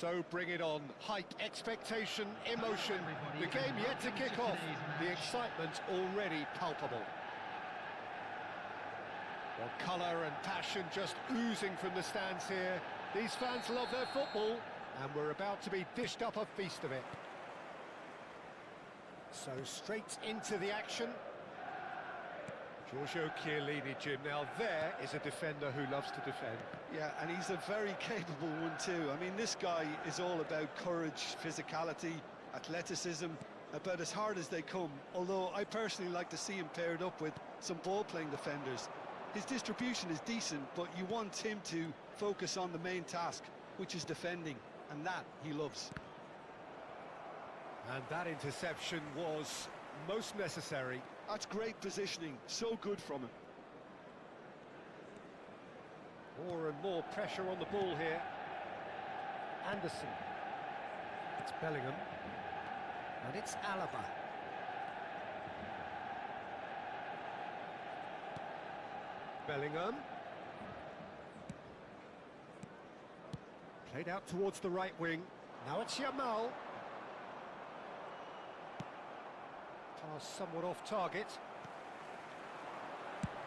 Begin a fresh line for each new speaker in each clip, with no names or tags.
So bring it on. Height, expectation, emotion. The game yet to kick off. The excitement already palpable. Well, colour and passion just oozing from the stands here. These fans love their football, and we're about to be dished up a feast of it. So straight into the action. Giorgio Chiellini, Jim. Now there is a defender who loves to defend.
Yeah, and he's a very capable one too. I mean, this guy is all about courage, physicality, athleticism, about as hard as they come. Although I personally like to see him paired up with some ball-playing defenders. His distribution is decent, but you want him to focus on the main task, which is defending, and that he loves.
And that interception was most necessary.
That's great positioning, so good from him.
More and more pressure on the ball here. Anderson. It's Bellingham. And it's Alaba. Bellingham. Played out towards the right wing. Now it's Yamal. Pass somewhat off target.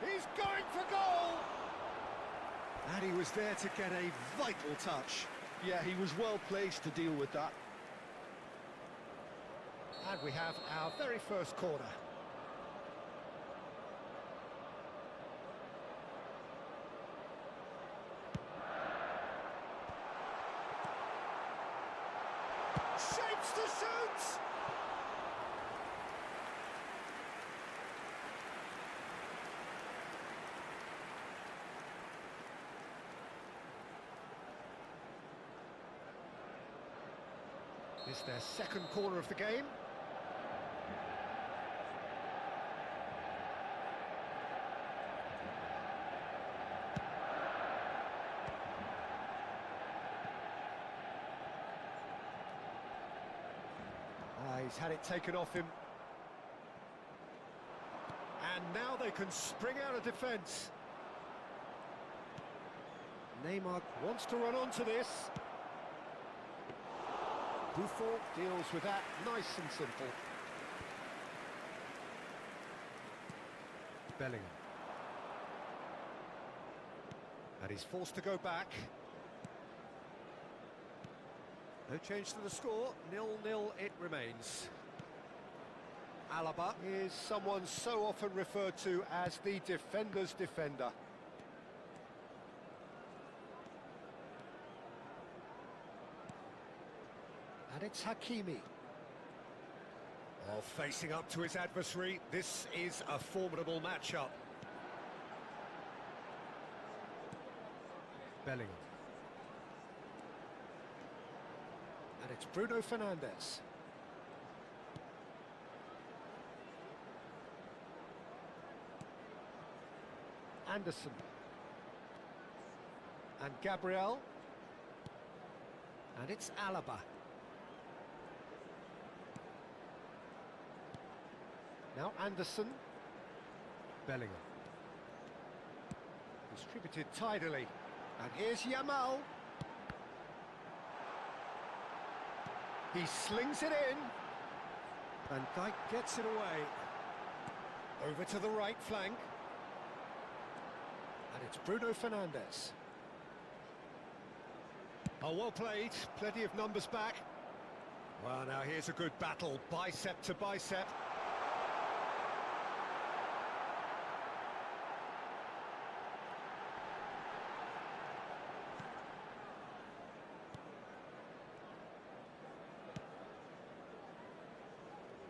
He's going for goal! And he was there to get a vital touch.
Yeah, he was well placed to deal with that.
And we have our very first corner. Shapes to shoot! It's their second corner of the game. He's had it taken off him. And now they can spring out of defence. Neymar wants to run onto this. Buffon deals with that nice and simple. Bellingham. And he's forced to go back. No change to the score, 0-0 it remains. Alaba is someone so often referred to as the defender's defender. And it's Hakimi. Oh, facing up to his adversary, this is a formidable matchup. Bellingham. And it's Bruno Fernandes. Anderson. And Gabriel. And it's Alaba. Now Anderson. Bellingham. Distributed tidily. And here's Yamal. He slings it in. Van Dijk gets it away. Over to the right flank. And it's Bruno Fernandes. Oh, well played. Plenty of numbers back. Well, now here's a good battle. Bicep to bicep.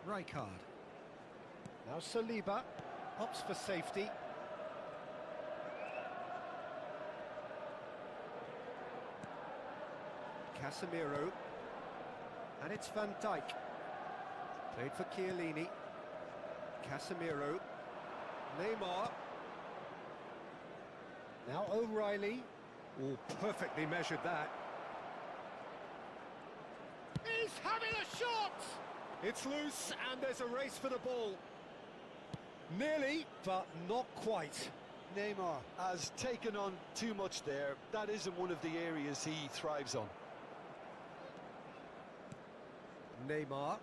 Rijkaard. Now Saliba opts for safety. Casemiro. And it's Van Dijk. Played for Chiellini. Casemiro. Neymar. Now O'Reilly. Oh, perfectly measured that. He's having a shot! It's loose, and there's a race for the ball. Nearly, but not quite.
Neymar has taken on too much there. That isn't one of the areas he thrives on.
Neymar.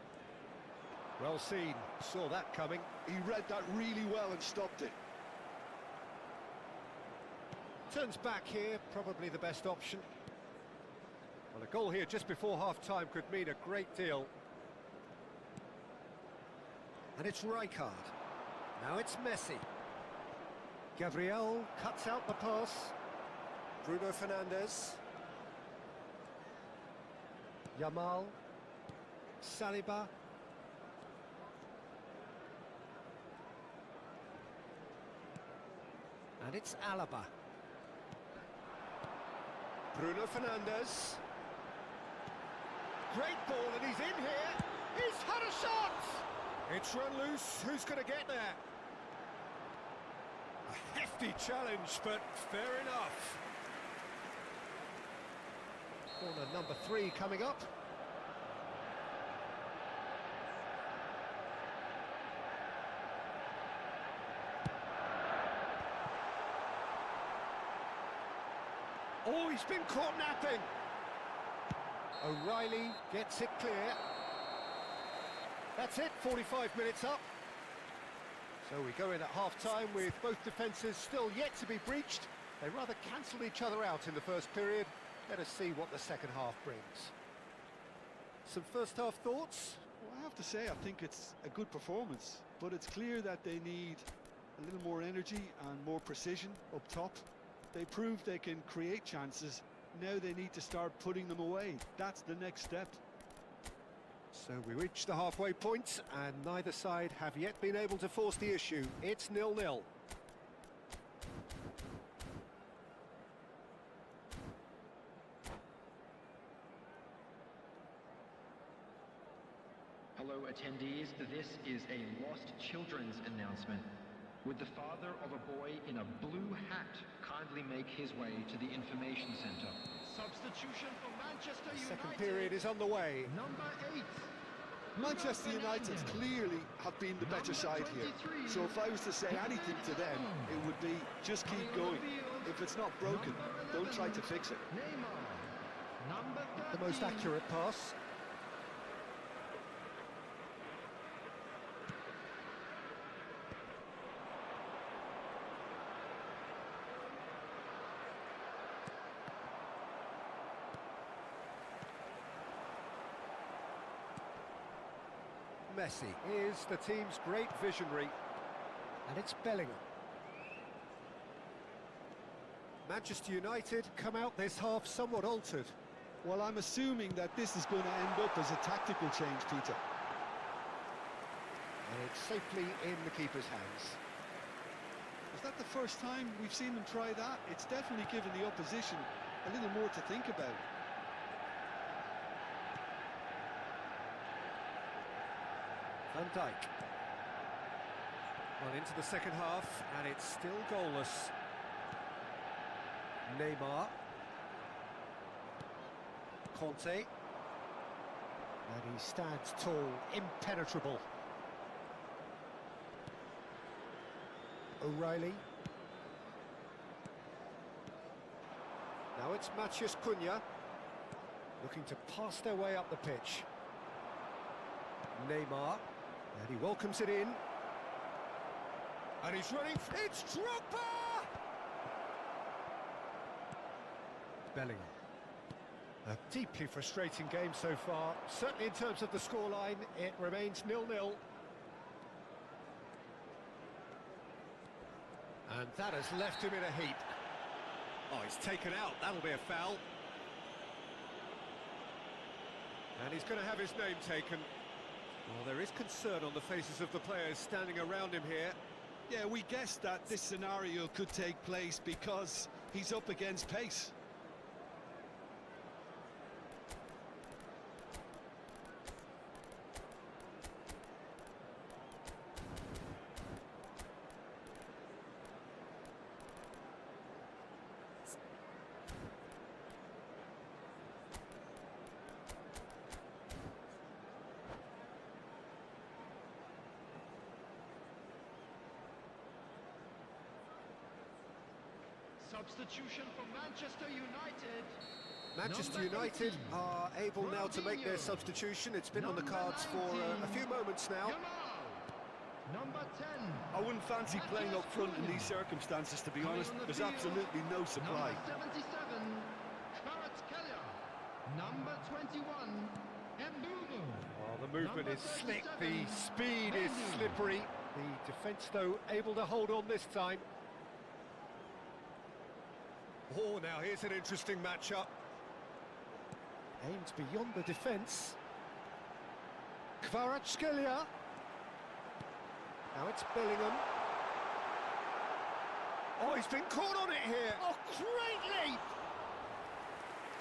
Well seen, saw that coming.
He read that really well and stopped it.
Turns back here, probably the best option. Well, a goal here just before half-time could mean a great deal. And it's Rijkaard. Now it's Messi. Gabriel cuts out the pass. Bruno Fernandes. Yamal. Saliba. And it's Alaba. Bruno Fernandes. Great ball, and he's in here. He's had a shot! It's run loose. Who's going to get there? A hefty challenge, but fair enough. Corner number 3 coming up. Oh, he's been caught napping. O'Reilly gets it clear. That's it, 45 minutes up. So we go in at half-time with both defences still yet to be breached. They rather cancelled each other out in the first period. Let us see what the second half brings. Some first-half thoughts?
Well, I have to say, I think it's a good performance, but it's clear that they need a little more energy and more precision up top. They proved they can create chances. Now they need to start putting them away. That's the next step.
So we reach the halfway point, and neither side have yet been able to force the issue. It's 0-0.
Hello attendees, this is a lost children's announcement. Would the father of a boy in a blue hat kindly make his way to the information centre? Substitution for Manchester United.
The second period is underway.
Number 8.
Manchester United clearly have been the better side here. So if I was to say anything to them, it would be just keep going. If it's not broken, don't try to fix it.
The most accurate pass. Messi is the team's great visionary, and it's Bellingham. Manchester United come out this half somewhat altered.
Well, I'm assuming that this is going to end up as a tactical change, Peter.
And it's safely in the keeper's hands.
Is that the first time we've seen them try that? It's definitely given the opposition a little more to think about.
Van Dijk. Well, into the second half, and it's still goalless. Neymar. Conte. And he stands tall, impenetrable. O'Reilly. Now it's Matheus Cunha. Looking to pass their way up the pitch. Neymar. And he welcomes it in. And he's running. It's Drogba! Bellingham. A deeply frustrating game so far. Certainly in terms of the scoreline, it remains 0-0. And that has left him in a heap. Oh, he's taken out. That'll be a foul. And he's going to have his name taken. Well, there is concern on the faces of the players standing around him here.
Yeah, we guessed that this scenario could take place because he's up against pace.
Substitution for Manchester United.
Manchester United are able now to make their substitution. It's been on the cards for a few moments now.
Number 10.
I wouldn't fancy playing up front in these circumstances, to be honest. There's absolutely no supply.
Number 77, Kvaratskhelia. Number 21, Mbumo.
Oh, the movement is slick, the speed is slippery. The defence, though, able to hold on this time. Oh, now here's an interesting matchup. Aimed beyond the defence. Kvaratskhelia. Now it's Bellingham. Oh, he's been caught on it here. Oh, great leap!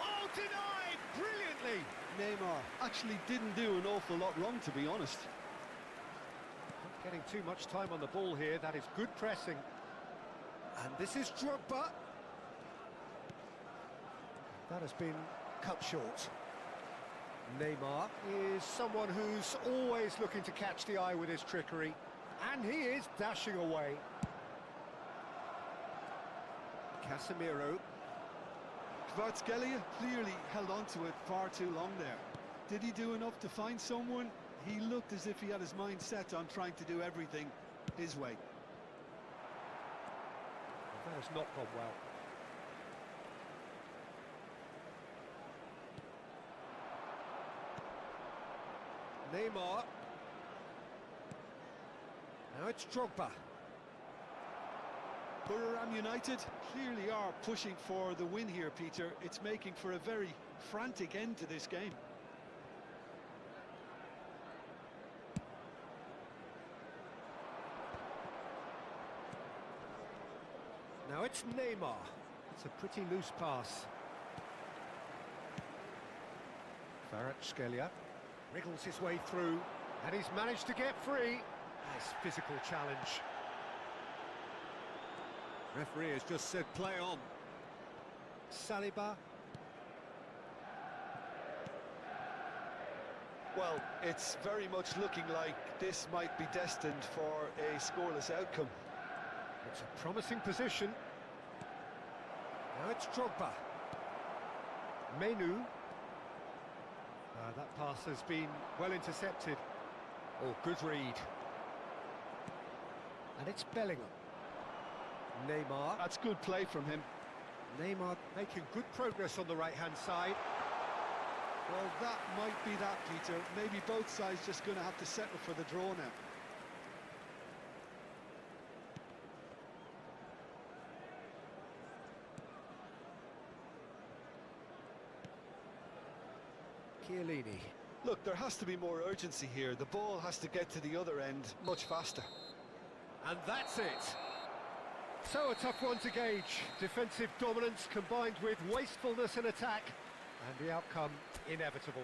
Oh, denied brilliantly.
Neymar actually didn't do an awful lot wrong, to be honest.
Not getting too much time on the ball here. That is good pressing. And this is Drogba. That has been cut short. Neymar is someone who's always looking to catch the eye with his trickery. And he is dashing away. Casemiro.
Kvaratskhelia clearly held on to it far too long there. Did he do enough to find someone? He looked as if he had his mind set on trying to do everything his way.
That has not gone well. Neymar. Now it's Drogba.
Buriram United clearly are pushing for the win here, Peter. It's making for a very frantic end to this game.
Now it's Neymar. It's a pretty loose pass. Kvaratskhelia wriggles his way through, and he's managed to get free. Nice physical challenge. Referee has just said play on. Saliba.
Well, it's very much looking like this might be destined for a scoreless outcome.
It's a promising position. Now it's Drogba. Menu. That pass has been well intercepted. Oh, good read. And it's Bellingham. Neymar.
That's good play from him.
Neymar making good progress on the right-hand side.
Well, that might be that, Peter. Maybe both sides just going to have to settle for the draw now.
Chiellini.
Look, there has to be more urgency here. The ball has to get to the other end much faster.
And that's it. So a tough one to gauge. Defensive dominance combined with wastefulness in attack, and the outcome inevitable.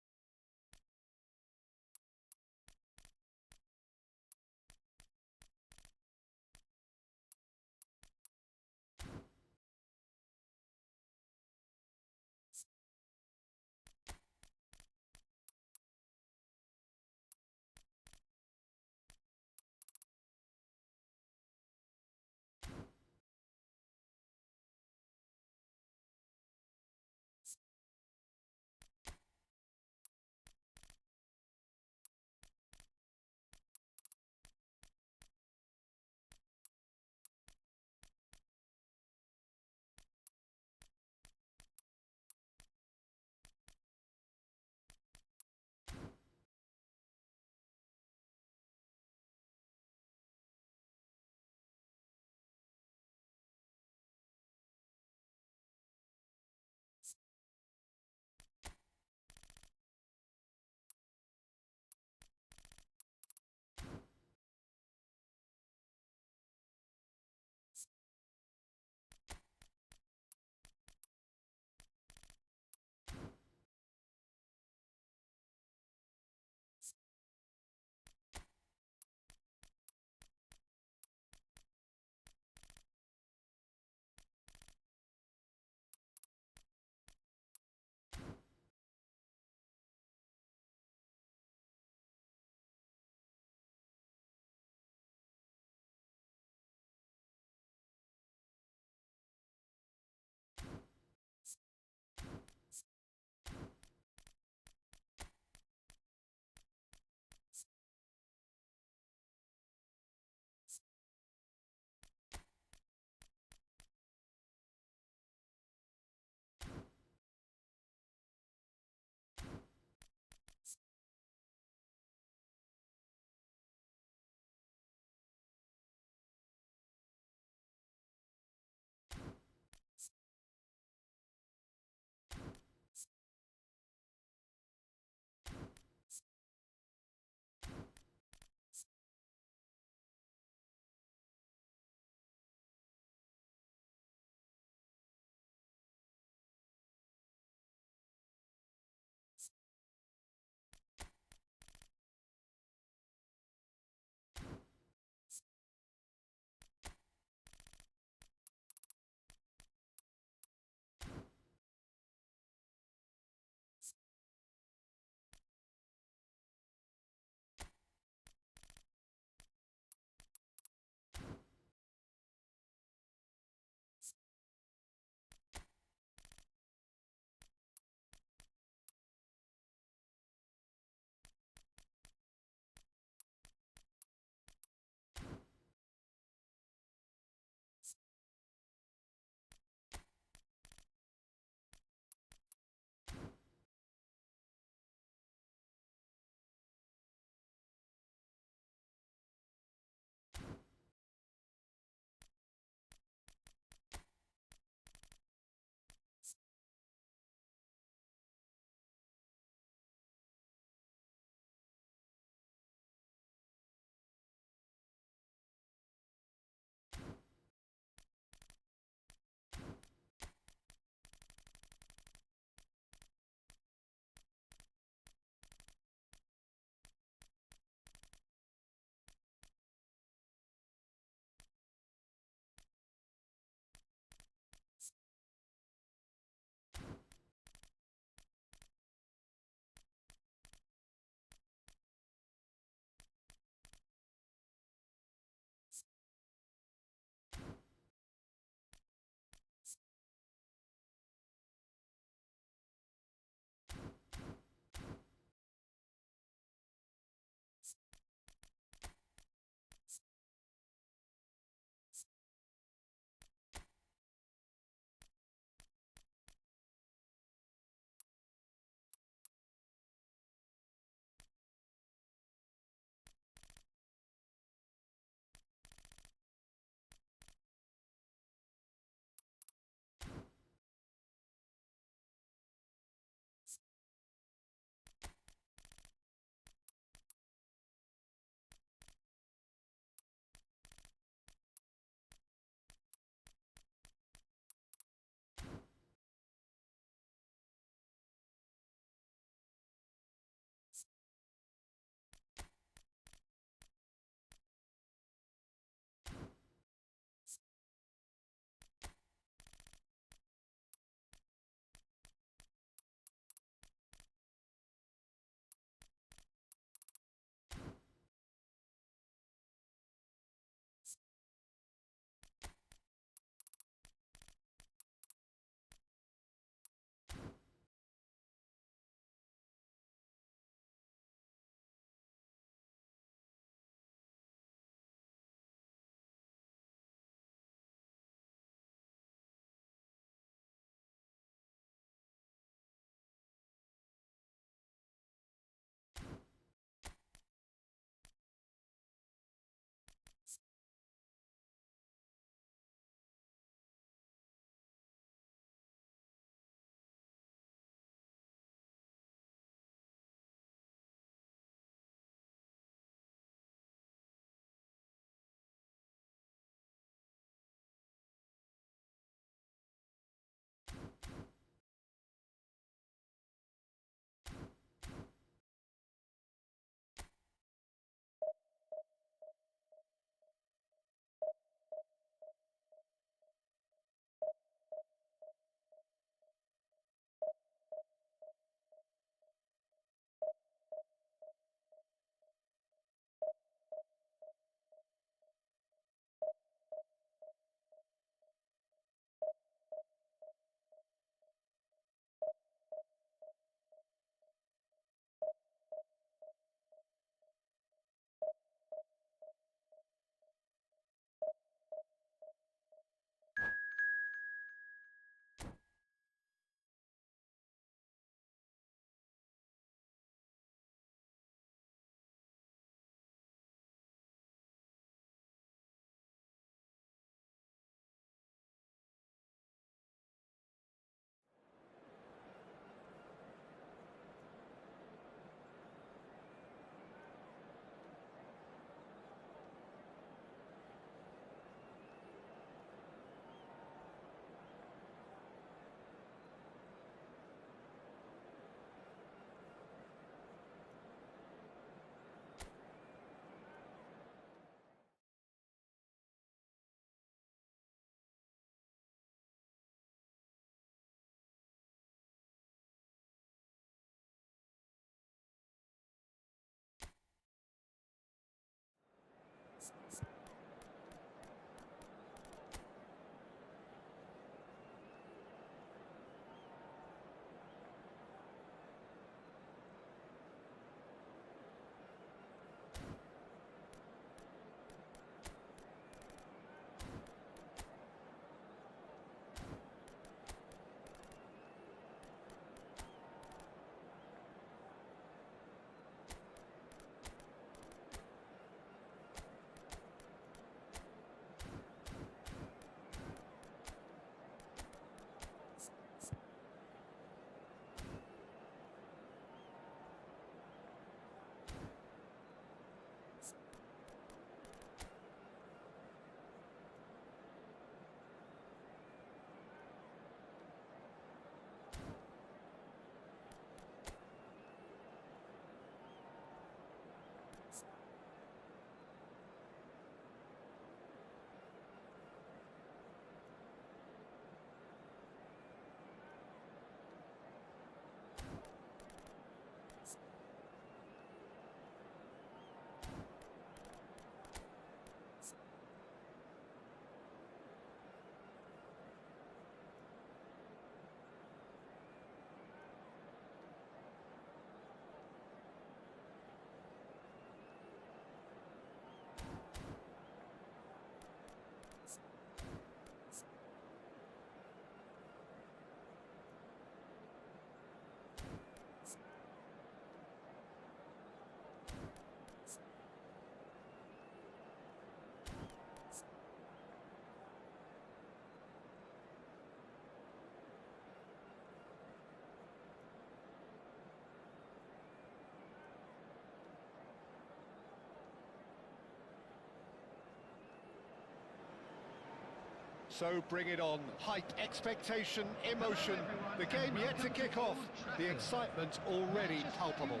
So bring it on. Hype, expectation, emotion. The game yet to kick off. The excitement already palpable.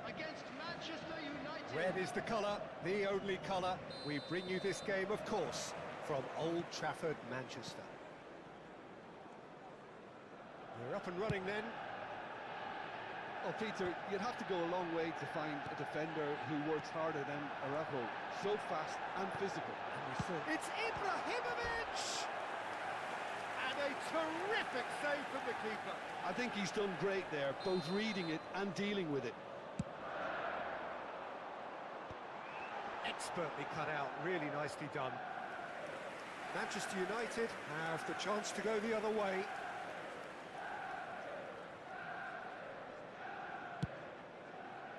Against Manchester United.
Red is the colour, the only colour. We bring you this game, of course, from Old Trafford, Manchester. We're up and running then.
Oh, Peter, you'd have to go a long way to find a defender who works harder than Araujo. So fast and physical.
It's Ibrahimovic! And a terrific save from the keeper.
I think he's done great there, both reading it and dealing with it.
Expertly cut out, really nicely done. Manchester United have the chance to go the other way.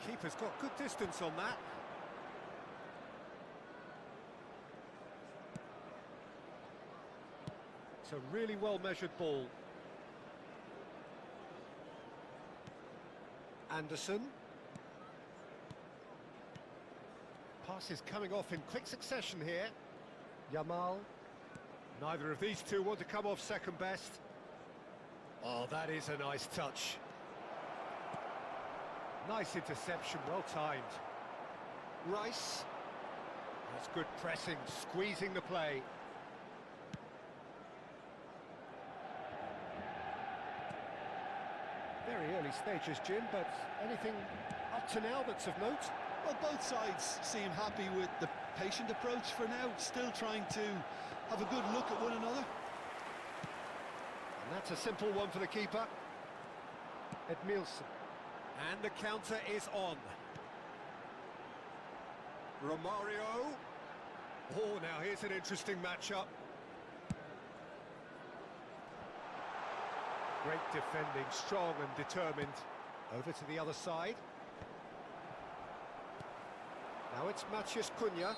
Keeper's got good distance on that. It's a really well-measured ball. Anderson. Pass is coming off in quick succession here. Yamal. Neither of these two want to come off second best. Oh, that is a nice touch. Nice interception, well timed. Rice. That's good pressing, squeezing the play. Very early stages, Jim, but anything up to now that's of note?
Well, both sides seem happy with the patient approach for now, still trying to have a good look at one another.
And that's a simple one for the keeper. Edmilson. And the counter is on. Romario. Oh, now here's an interesting matchup. Great defending, strong and determined. Over to the other side. Now it's Matheus Cunha.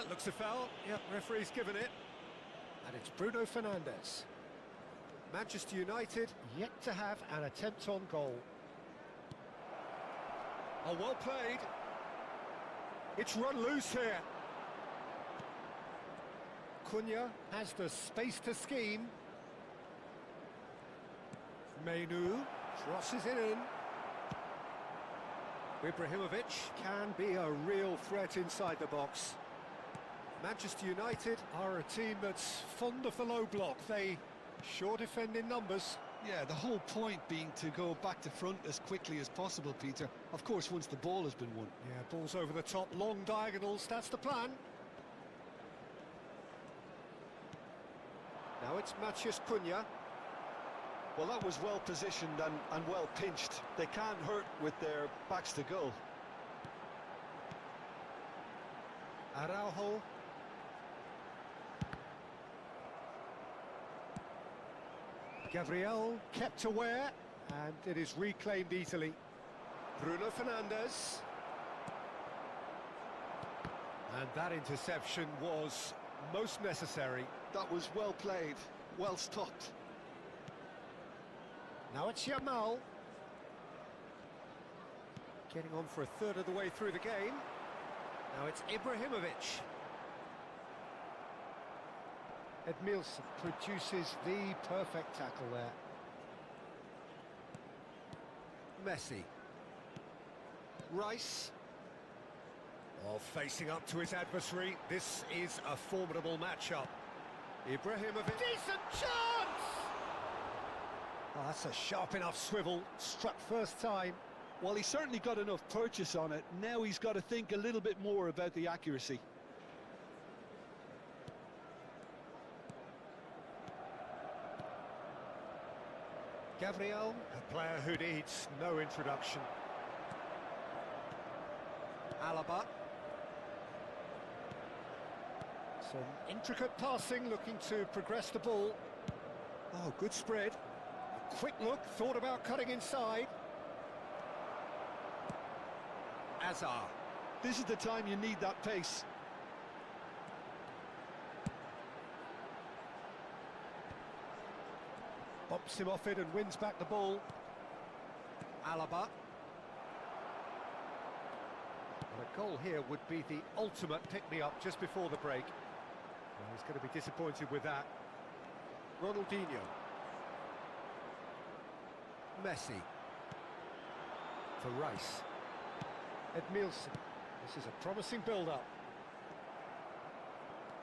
Looks a foul. Yep, referee's given it. And it's Bruno Fernandes. Manchester United yet to have an attempt on goal. Oh, well played. It's run loose here. Cunha has the space to scheme. Menu crosses it in. Ibrahimovic can be a real threat inside the box. Manchester United are a team that's fond of the low block. They sure defend in numbers.
Yeah, the whole point being to go back to front as quickly as possible, Peter. Of course, once the ball has been won.
Yeah, balls over the top, long diagonals, that's the plan. Now it's Matheus Cunha.
Well, that was well positioned and well pinched. They can't hurt with their backs to goal.
Araujo. Gabriel kept aware, and it is reclaimed easily. Bruno Fernandes. And that interception was most necessary.
That was well played, well stopped.
Now it's Yamal. Getting on for a third of the way through the game. Now it's Ibrahimovic. Edmilson produces the perfect tackle there. Messi. Rice. Oh, facing up to his adversary. This is a formidable matchup. Ibrahimovic. Decent chance! Oh, that's a sharp enough swivel. Struck first time.
Well, he certainly got enough purchase on it. Now he's got to think a little bit more about the accuracy.
Gabriel, a player who needs no introduction. Alaba. Some intricate passing, looking to progress the ball. Oh, good spread. A quick look, thought about cutting inside. Azar.
This is the time you need that pace.
Bumps him off it and wins back the ball. Alaba. And a goal here would be the ultimate pick-me-up just before the break. He's going to be disappointed with that. Ronaldinho. Messi. For Rice. Edmilson. This is a promising build-up.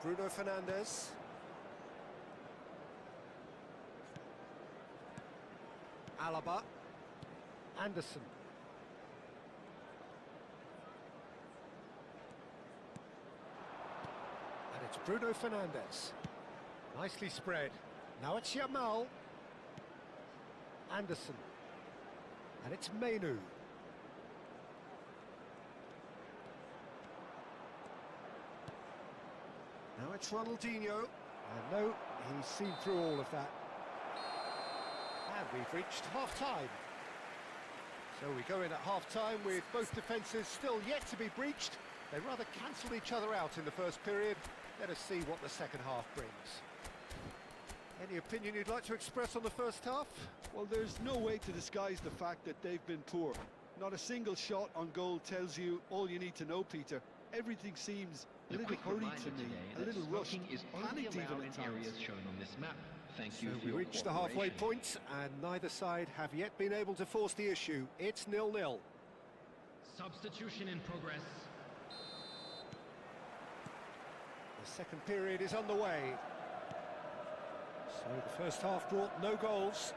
Bruno Fernandes. Alaba. Anderson. And it's Bruno Fernandes. Nicely spread. Now it's Yamal. Anderson. And it's Menu. Now it's Ronaldinho. And no, he's seen through all of that. And we've reached half-time. So we go in at half-time with both defences still yet to be breached. They rather cancelled each other out in the first period. Let us see what the second half brings. Any opinion you'd like to express on the first half?
Well, there's no way to disguise the fact that they've been poor. Not a single shot on goal tells you all you need to know, Peter. Everything seems a little hurried to me, a little rushed,
is
panicked
only
even
allowed
at
in
times.
areas shown on this map. Thank
So
you for
we
your
reached the halfway
cooperation.
point, and neither side have yet been able to force the issue. It's 0-0.
Substitution in progress.
The second period is underway. So the first half brought no goals.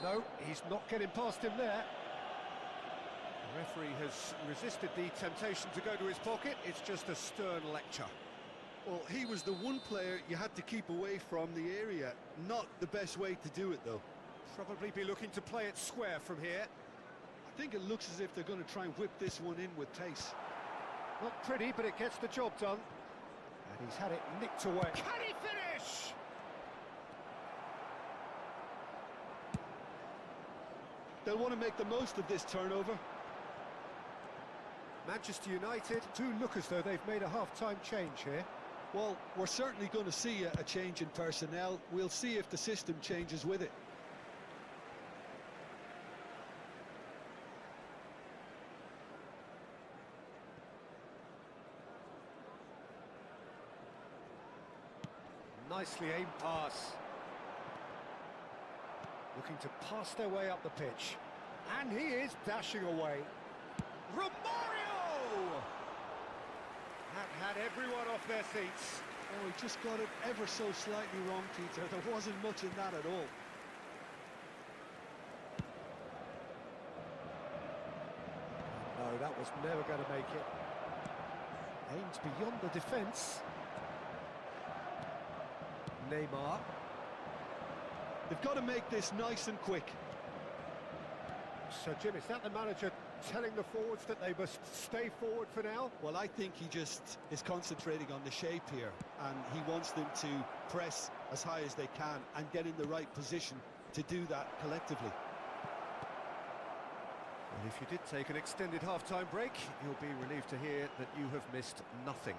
No, he's not getting past him there. The referee has resisted the temptation to go to his pocket. It's just a stern lecture.
Well, he was the one player you had to keep away from the area. Not the best way to do it, though.
Probably be looking to play it square from here.
I think it looks as if they're going to try and whip this one in with pace.
Not pretty, but it gets the job done. And he's had it nicked away. Can he finish?
They'll want to make the most of this turnover.
Manchester United do look as though they've made a half-time change here.
Well, we're certainly going to see a change in personnel. We'll see if the system changes with it.
Nicely aimed pass. Looking to pass their way up the pitch. And he is dashing away. Romario! That had everyone off their seats.
Oh, he just got it ever so slightly wrong, Peter. There wasn't much in that at all.
No, that was never going to make it. Aimed beyond the defence. Neymar.
They've got to make this nice and quick.
So, Jim, is that the manager telling the forwards that they must stay forward for now?
Well, I think he just is concentrating on the shape here, and he wants them to press as high as they can and get in the right position to do that collectively.
Well, if you did take an extended half-time break, you'll be relieved to hear that you have missed nothing.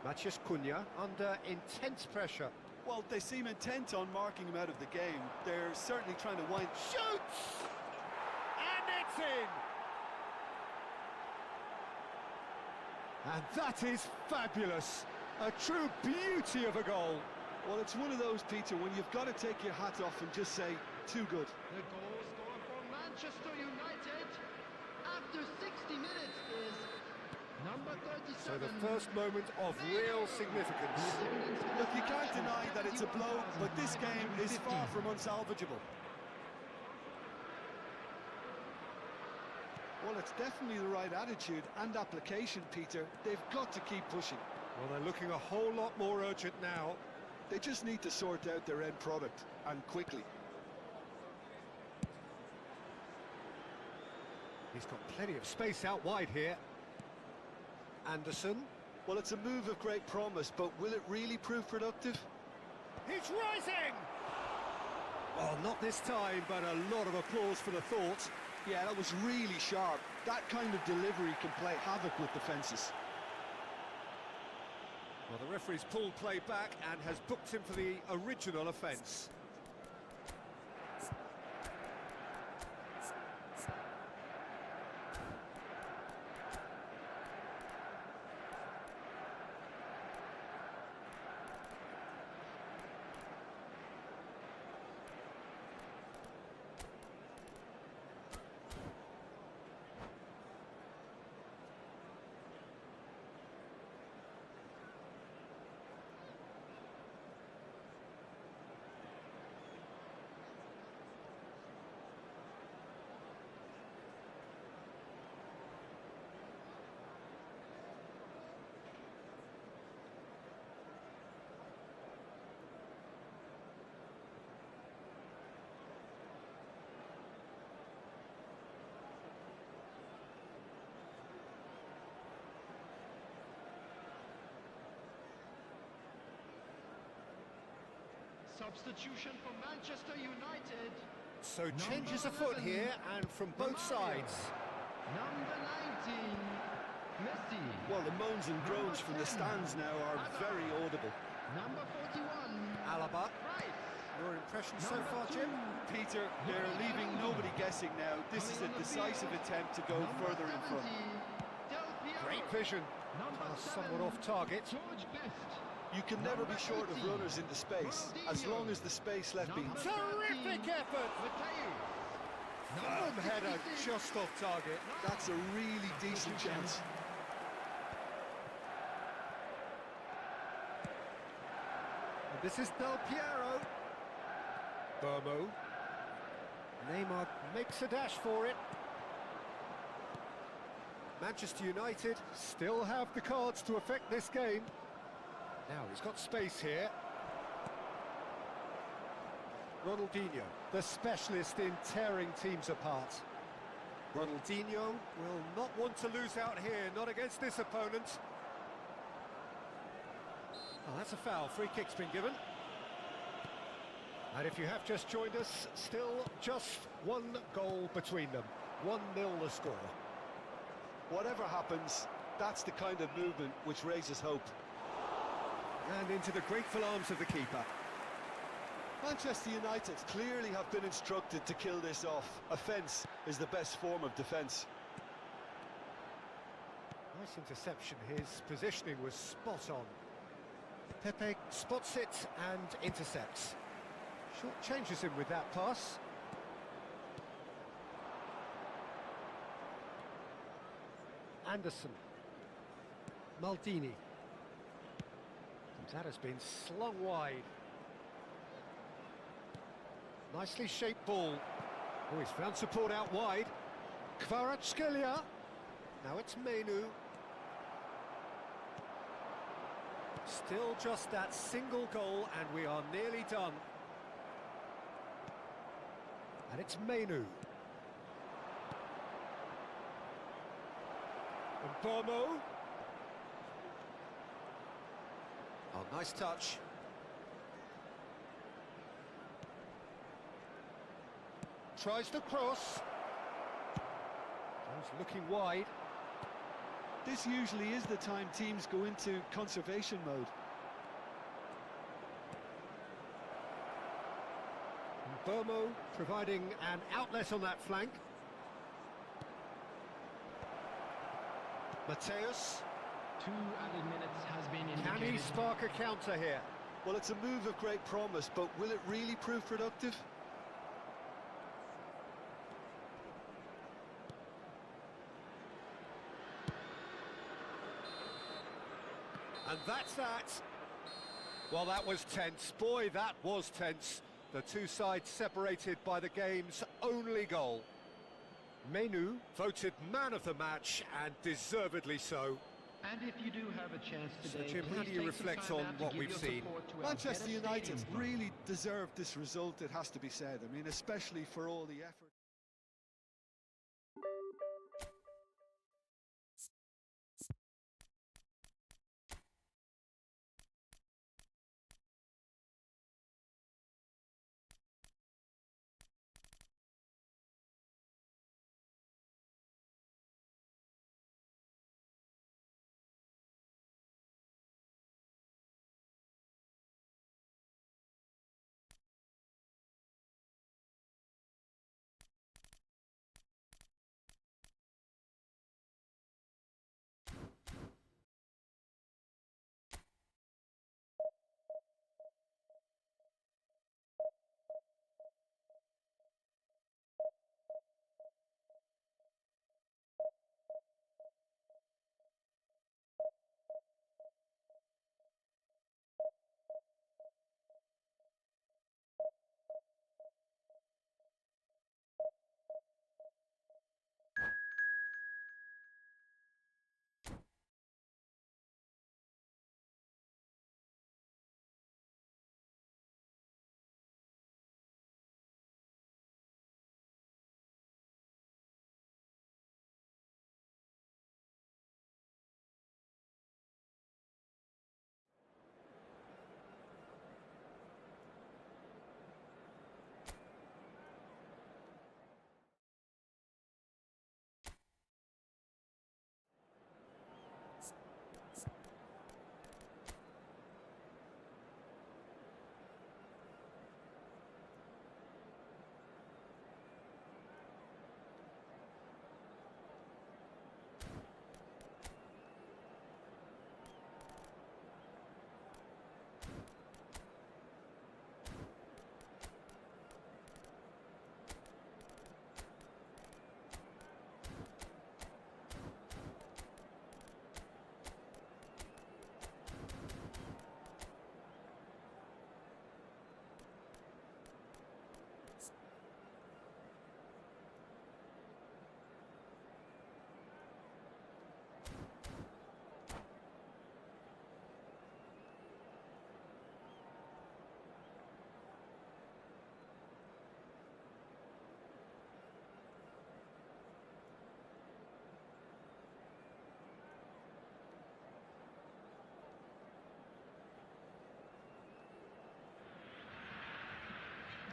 Matheus Cunha under intense pressure.
Well, they seem intent on marking him out of the game. They're certainly trying to wind...
Shoots! And it's in! And that is fabulous. A true beauty of a goal.
Well, it's one of those, Peter, when you've got to take your hat off and just say, too good.
The goal scored for Manchester United after 60 minutes is number 37.
So the first moment of real significance.
Look, you can't deny that it's a blow, but this game is far from unsalvageable. Well, it's definitely the right attitude and application, Peter. They've got to keep pushing.
Well, they're looking a whole lot more urgent now.
They just need to sort out their end product, and quickly.
He's got plenty of space out wide here. Anderson.
Well, it's a move of great promise, but will it really prove productive?
He's rising! Oh, not this time, but a lot of applause for the thought.
Yeah, that was really sharp. That kind of delivery can play havoc with defences.
Well, the referee's pulled play back and has booked him for the original offence.
Substitution for Manchester United.
So changes afoot here, and from both sides.
Number 19, Messi.
Well, the moans and groans from the stands now are very audible.
Number 41,
Alaba.
Rice.
Your impression so far, Jim?
Peter, they're leaving nobody guessing now. This is a decisive attempt to go further in front.
Del Piero.
Great vision.
Number
Pass
7,
somewhat off target.
George Best.
You can never be short of runners into space, as long as the space left behind.
Terrific effort!
Mateu.
Firm header, just off target.
That's a really decent chance.
And this is Del Piero. Burmo. Neymar makes a dash for it. Manchester United still have the cards to affect this game. Now he's got space here. Ronaldinho, the specialist in tearing teams apart. Ronaldinho will not want to lose out here, not against this opponent. Oh, that's a foul. Free kick's been given. And if you have just joined us, still just one goal between them. 1-0 the score.
Whatever happens, that's the kind of movement which raises hope.
And into the grateful arms of the keeper.
Manchester United clearly have been instructed to kill this off. Offence is the best form of defence.
Nice interception. His positioning was spot on. Pepe spots it and intercepts. Short changes him with that pass. Anderson. Maldini. And that has been slung wide. Nicely shaped ball. Oh, he's found support out wide. Kvaratskhelia. Now it's Menu. Still just that single goal, and we are nearly done. And it's Menu. And Burmo. Oh, nice touch. Tries the cross. Goes looking wide.
This usually is the time teams go into conservation mode.
And Burmo providing an outlet on that flank. Mateus.
2 added minutes has been
Can
indicated.
he spark a counter here?
Well, it's a move of great promise, but will it really prove productive?
And that's that. Well, that was tense. Boy, that was tense. The two sides separated by the game's only goal. Menu voted man of the match, and deservedly so.
And if you do have a chance today,
So, Jim, how
please
do you
take some
reflect
time
on
out to
what
give
we've
your
seen?
support to our
Manchester
better
United
stadium.
really deserved this result, it has to be said. I mean, especially for all the effort.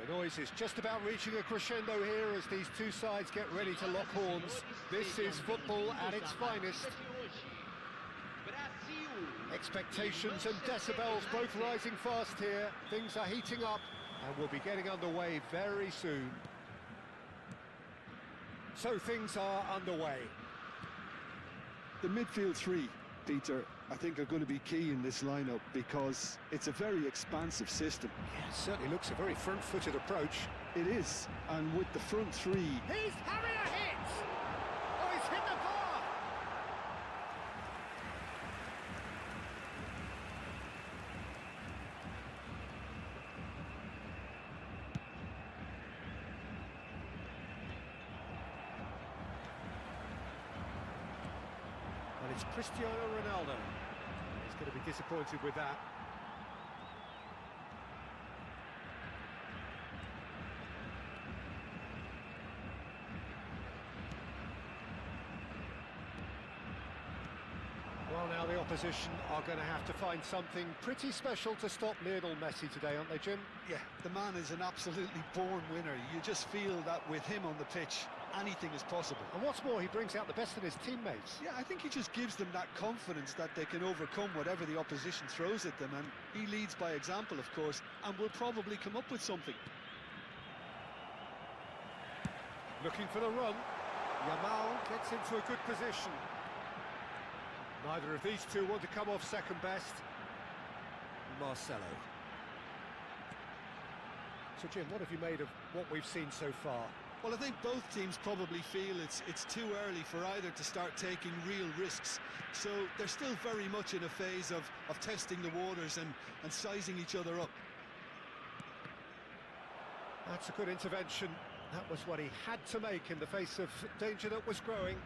The noise is just about reaching a crescendo here as these two sides get ready to lock horns. This is football at its finest. Expectations and decibels both rising fast here. Things are heating up and we'll be getting underway very soon. So things are underway.
The midfield three, Peter, I think are going to be key in this lineup because it's a very expansive system.
Yeah, it certainly looks a very front-footed approach.
It is, and with the front three...
He's having a hit! Oh, he's hit the bar! And it's Cristiano Ronaldo. He's going to be disappointed with that. Well, now the opposition are going to have to find something pretty special to stop Lionel Messi today, aren't they, Jim?
Yeah, the man is an absolutely born winner. You just feel that with him on the pitch, anything is possible.
And what's more, he brings out the best in his teammates.
Yeah, I think he just gives them that confidence that they can overcome whatever the opposition throws at them, and he leads by example, of course, and will probably come up with something.
Looking for the run. Yamal gets into a good position. Neither of these two want to come off second best. Marcelo. So, Jim, what have you made of what we've seen so far?
Well, I think both teams probably feel it's too early for either to start taking real risks. So they're still very much in a phase of testing the waters and sizing each other up.
That's a good intervention. That was what he had to make in the face of danger that was growing.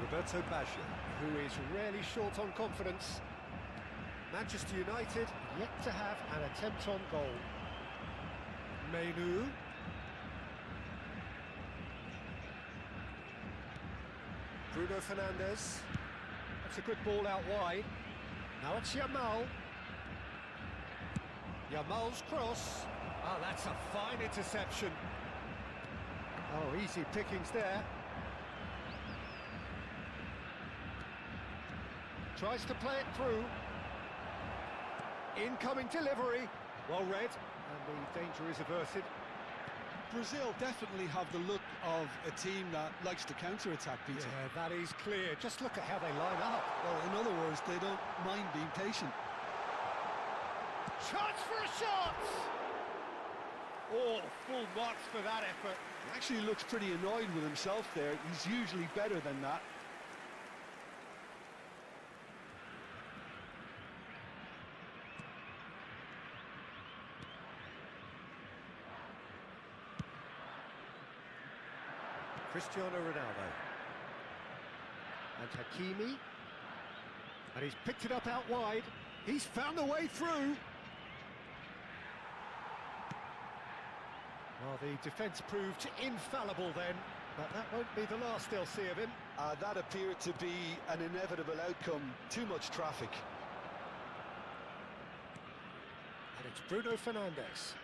Roberto Baggio, who is really short on confidence. Manchester United yet to have an attempt on goal. Menu. Bruno Fernandes. That's a good ball out wide. Now it's Yamal. Yamal's cross. Oh, that's a fine interception. Oh, easy pickings there. Tries to play it through. Incoming delivery. Well read. And the danger is averted.
Brazil definitely have the look of a team that likes to counter-attack, Peter.
Yeah, that is clear. Just look at how they line up.
Well, in other words, they don't mind being patient.
Chance for a shot! Oh, full marks for that effort.
He actually looks pretty annoyed with himself there. He's usually better than that.
Cristiano Ronaldo. And Hakimi. And he's picked it up out wide. He's found a way through. Well, the defence proved infallible then, but that won't be the last they'll see of him.
That appeared to be an inevitable outcome. Too much traffic.
And it's Bruno Fernandes.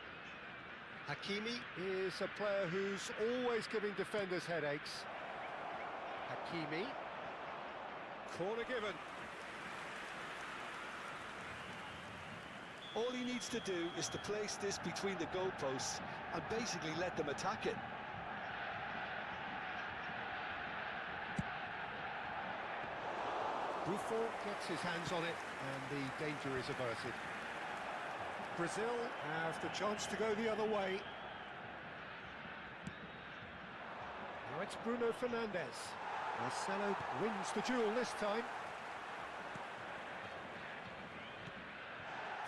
Hakimi is a player who's always giving defenders headaches. Hakimi. Corner given.
All he needs to do is to place this between the goalposts and basically let them attack it.
Buffon gets his hands on it and the danger is averted. Brazil have the chance to go the other way. Now it's Bruno Fernandes. Marcelo wins the duel this time.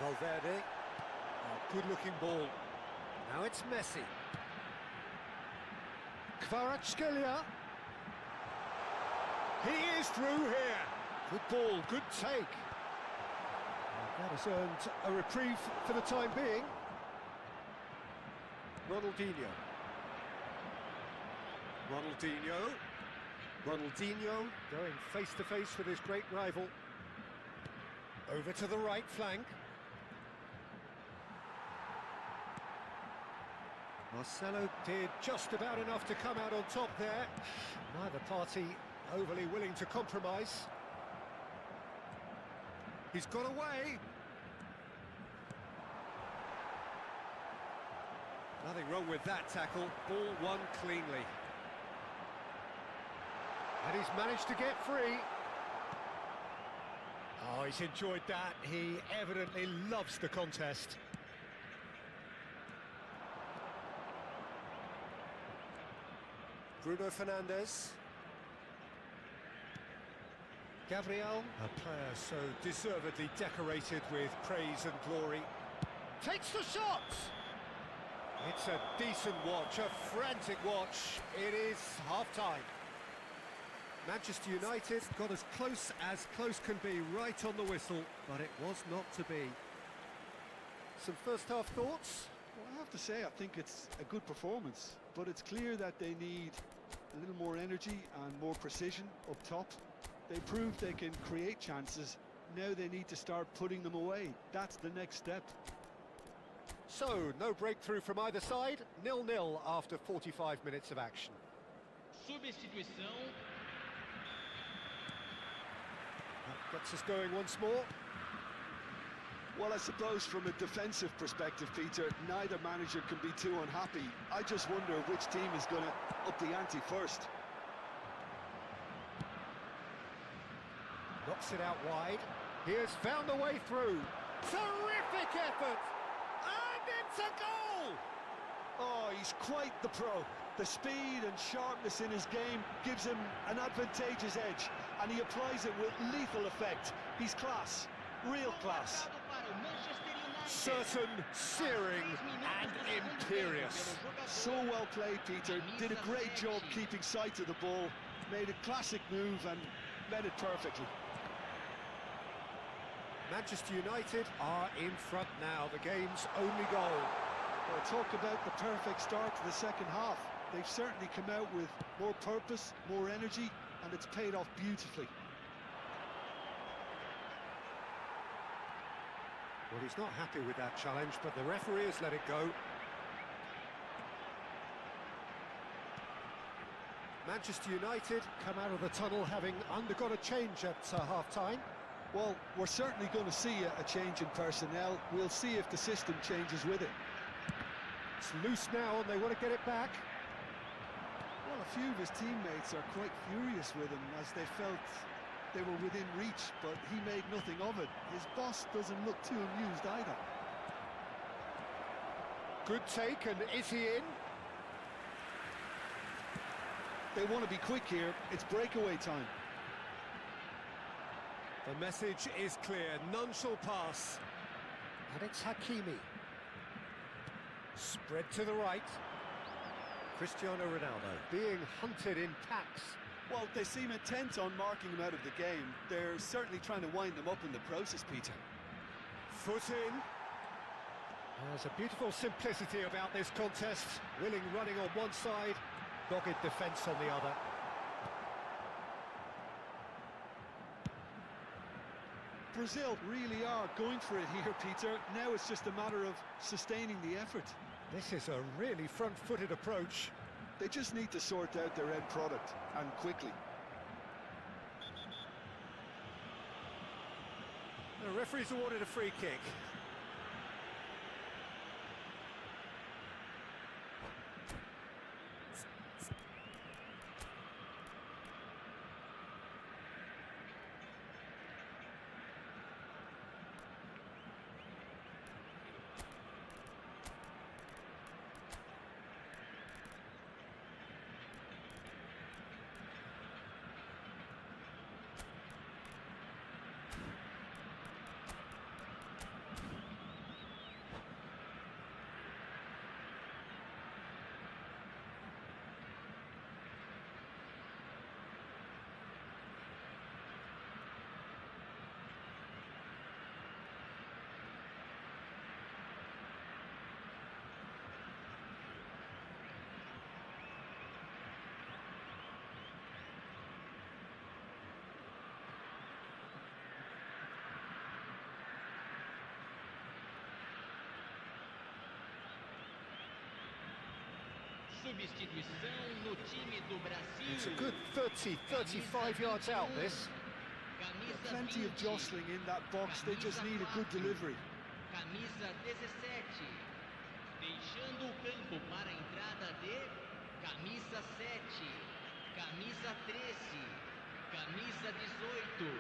Valverde. A good-looking ball. Now it's Messi. Kvaratskhelia. He is through here. Good ball, good take. That has earned a reprieve for the time being. Ronaldinho. Ronaldinho going face-to-face with his great rival. Over to the right flank. Marcelo did just about enough to come out on top there. Neither party overly willing to compromise. He's got away. Nothing wrong with that tackle. Ball won cleanly. And he's managed to get free. Oh, he's enjoyed that. He evidently loves the contest. Bruno Fernandes. Gabriel, a player so deservedly decorated with praise and glory. Takes the shot! It's a decent watch, a frantic watch. It is half-time. Manchester United got as close can be right on the whistle, but it was not to be. Some first-half thoughts?
Well, I have to say, I think it's a good performance, but it's clear that they need a little more energy and more precision up top. They proved they can create chances. Now they need to start putting them away. That's the next step.
So, no breakthrough from either side. 0-0 after 45 minutes of action.
Substituição.
That gets us going once more.
Well, I suppose from a defensive perspective, Peter, neither manager can be too unhappy. I just wonder which team is going to up the ante first.
Knocks it out wide. He has found a way through. Terrific effort! And it's a goal!
Oh, he's quite the pro. The speed and sharpness in his game gives him an advantageous edge, and he applies it with lethal effect. He's class, real class.
Certain, searing and imperious.
So well played, Peter. Did a great job keeping sight of the ball. Made a classic move and met it perfectly.
Manchester United are in front now, the game's only goal.
Well, talk about the perfect start to the second half. They've certainly come out with more purpose, more energy, and it's paid off beautifully.
Well, he's not happy with that challenge, but the referee has let it go. Manchester United come out of the tunnel having undergone a change at half-time.
Well, we're certainly going to see a change in personnel. We'll see if the system changes with it.
It's loose now and they want to get it back.
Well, a few of his teammates are quite furious with him as they felt they were within reach, but he made nothing of it. His boss doesn't look too amused either.
Good take, and is he in?
They want to be quick here. It's breakaway time.
The message is clear, none shall pass. And it's Hakimi. Spread to the right. Cristiano Ronaldo being hunted in packs.
Well, they seem intent on marking him out of the game. They're certainly trying to wind them up in the process, Peter.
Foot in. There's a beautiful simplicity about this contest. Willing running on one side, dogged defence on the other.
Brazil really are going for it here, Peter. Now it's just a matter of sustaining the effort.
This is a really front-footed approach.
They just need to sort out their end product, and quickly.
The referee's awarded a free kick.
Substituição no time do Brasil.
It's a good 30, 35 yards out, this.
Camisa
Plenty of
20.
jostling in that box, they just need a good delivery.
Camisa 17. Deixando o campo para a entrada de camisa 7, camisa 13, camisa 18,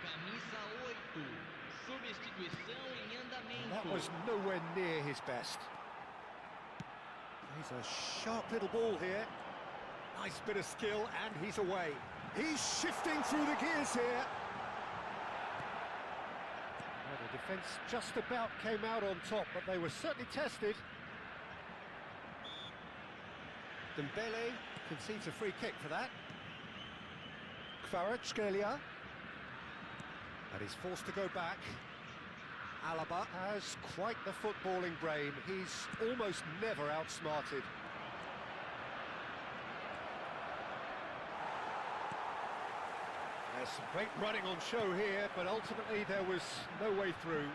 camisa 8. Substituição em andamento.
That was nowhere near his best. He's a sharp little ball here. Nice bit of skill, and he's away. He's shifting through the gears here. Well, the defence just about came out on top, but they were certainly tested. Dembele concedes a free kick for that. Kvaratskhelia. And he's forced to go back. Alaba has quite the footballing brain. He's almost never outsmarted. There's some great running on show here, but ultimately there was no way through.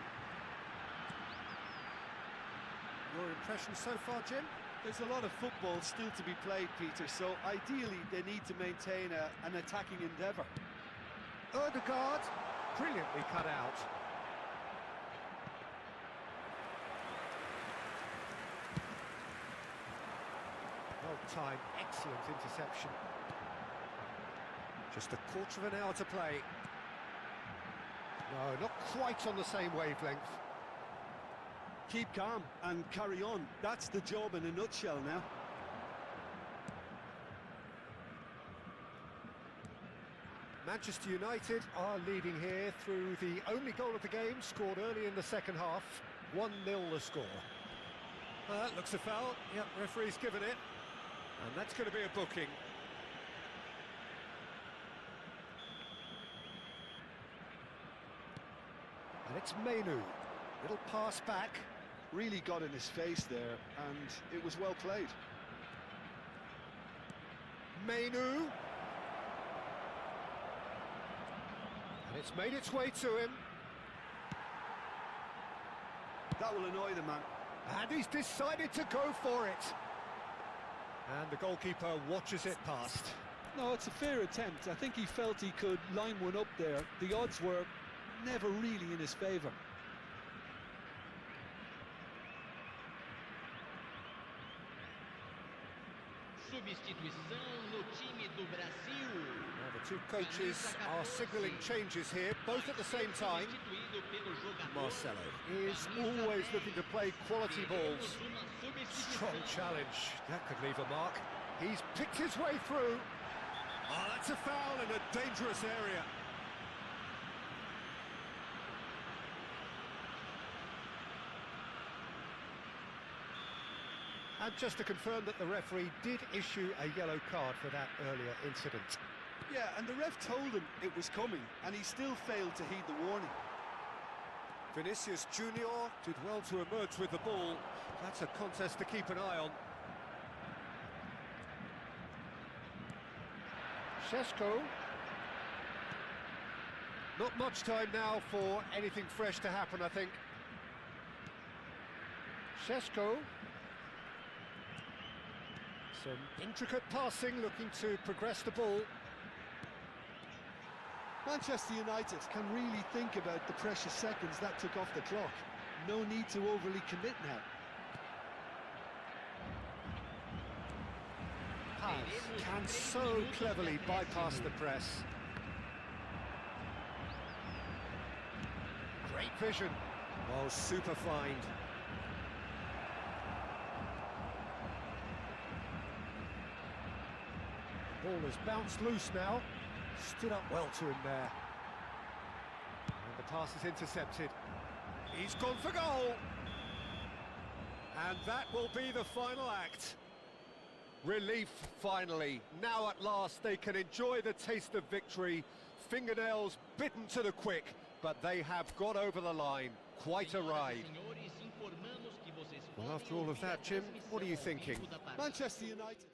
Your impression so far, Jim?
There's a lot of football still to be played, Peter, so ideally they need to maintain an attacking endeavour.
Ødegaard, brilliantly cut out. Well timed, excellent interception. Just a quarter of an hour to play. No, not quite on the same wavelength.
Keep calm and carry on. That's the job in a nutshell now.
Manchester United are leading here through the only goal of the game, scored early in the second half. 1-0 the score. That looks a foul. Yep, referee's given it. And that's going to be a booking. And it's Mainu. Little pass back.
Really got in his face there, and it was well played.
Mainu. And it's made its way to him.
That will annoy the man.
And he's decided to go for it. And the goalkeeper watches it past.
No, it's a fair attempt. I think he felt he could line one up there. The odds were never really in his favour.
Substituição no time do Brasil.
Now the two coaches are signalling changes here, both at the same time.
Substituído pelo jogador.
Marcelo is always looking to play quality balls. Strong challenge. That could leave a mark. He's picked his way through. Oh, that's a foul in a dangerous area. And just to confirm that the referee did issue a yellow card for that earlier incident.
Yeah, and the ref told him it was coming, and he still failed to heed the warning.
Vinicius Junior did well to emerge with the ball. That's a contest to keep an eye on. Šeško. Not much time now for anything fresh to happen, I think. Šeško. Some intricate passing, looking to progress the ball.
Manchester United can really think about the precious seconds that took off the clock. No need to overly commit now.
Paz can so cleverly bypass the press. Great vision. Oh, super find. Ball has bounced loose now. Stood up well to him there. And the pass is intercepted. He's gone for goal. And that will be the final act. Relief, finally. Now at last they can enjoy the taste of victory. Fingernails bitten to the quick, but they have got over the line. Quite a ride. Well, after all of that, Jim, what are you thinking?
Manchester United.